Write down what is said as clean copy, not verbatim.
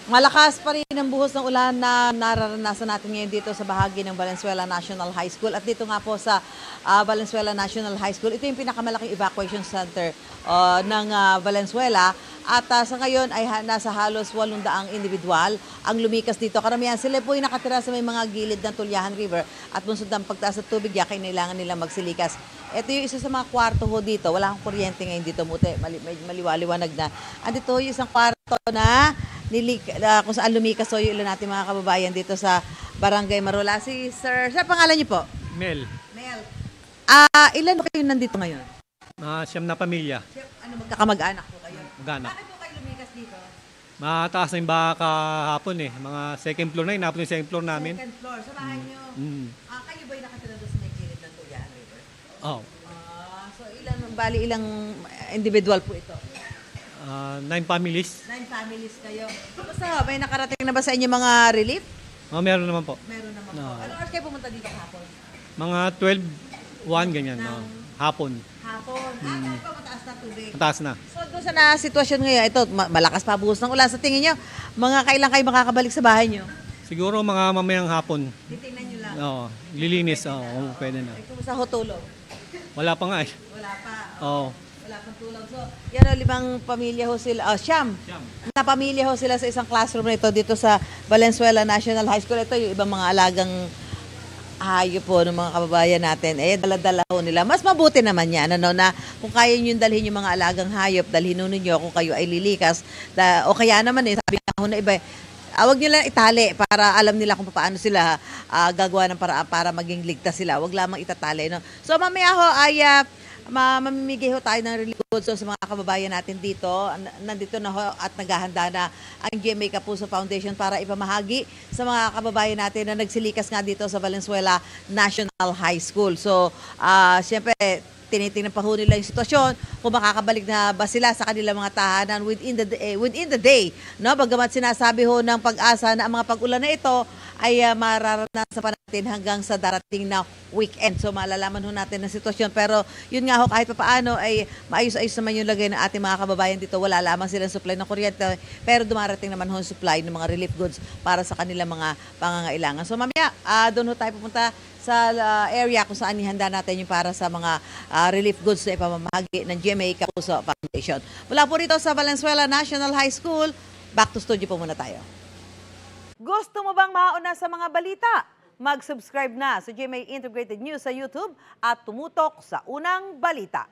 Malakas pa rin ang buhos ng ulan na nararanasan natin ngayon dito sa bahagi ng Valenzuela National High School. At dito nga po sa Valenzuela National High School, ito yung pinakamalaking evacuation center ng Valenzuela. At sa ngayon ay nasa halos 800 individual ang lumikas dito. Karamihan sila po ay nakatira sa may mga gilid ng Tulyahan River at bunsod ng pagtaas ng tubig, kailangan nilang magsilikas. Ito yung isa sa mga kwarto ho dito. Wala akong kuryente ngayon dito, Mute. Maliwaliwanag na. Andito yung isang kwarto na kung saan lumikas ho yung ilan natin mga kababayan dito sa Barangay Marola. Sir, pangalan niyo po? Mel, Mel. Ilan po kayo nandito ngayon? siyam na pamilya, Magkakamag-anak po kayo? ganak. Bakit po kayo lumikas dito? Mataas na yung baka kahapon mga second floor na, inapon yung second floor namin. Second floor, sa bahay niyo. Kayo ba'y nakatira doon sa may gilid ng Tulyahan River? Oh, So ilang individual po ito? 9 families. 9 families kayo. Basta may nakarating na ba sa inyo mga relief? Meron naman po. Meron naman po. No. Anong oras kayo pumunta dito hapon? Mga 12, 1 ganyan. Hapon. Hapon. Kahit pa mataas na tubig. Mataas na. So doon sa sitwasyon ngayon, ito, malakas pa buhos ng ulan. Sa tingin nyo, kailan kayo makakabalik sa bahay nyo? Siguro mga mamayang hapon. Titingnan nyo lang. Lilinis. Pwede na. Kung sa hotulog? Wala pa nga Wala pa. Wala pang tulog. So, yan o, 5 pamilya ho sila. Siyam. Na pamilya ho sila sa isang classroom na ito dito sa Valenzuela National High School. Ito yung ibang mga alagang hayop po ng mga kababayan natin. Dala-dala ho nila. Mas mabuti naman yan, na kung kaya nyo dalhin yung mga alagang hayop, dalhin ho ninyo kung kayo ay lilikas. O kaya naman sabi nga ho na iba, wag nyo lang itali para alam nila kung paano sila gagawa ng paraan para maging ligtas sila. Wag lamang itatali. No? So mamaya ho ay mamimigay ho tayo ng relief goods sa mga kababayan natin dito. Nandito na ho at naghahanda na ang GMA Kapuso Foundation para ipamahagi sa mga kababayan natin na nagsilikas nga dito sa Valenzuela National High School. So, siyempre, tinitingnan pa ho nila yung sitwasyon kung makakabalik na ba sila sa kanilang mga tahanan within the day. No? Bagamat sinasabi ho ng Pag-asa na ang mga pag-ulan na ito ay mararanasan pa natin hanggang sa darating na weekend. So malalaman ho natin ang sitwasyon. Pero yun nga ho, kahit pa paano ay maayos-ayos naman yung lagay ng ating mga kababayan dito. Wala lamang silang supply ng kuryente, pero dumarating naman ho yung supply ng mga relief goods para sa kanilang mga pangangailangan. So mamaya, doon ho tayo pupunta sa area kung saan ihanda natin yung para sa mga relief goods na ipamamahagi ng GMA Kapuso Foundation. Mula po rito sa Valenzuela National High School, back to studio po muna tayo. Gusto mo bang mauna sa mga balita? Mag-subscribe na sa GMA Integrated News sa YouTube at tumutok sa unang balita.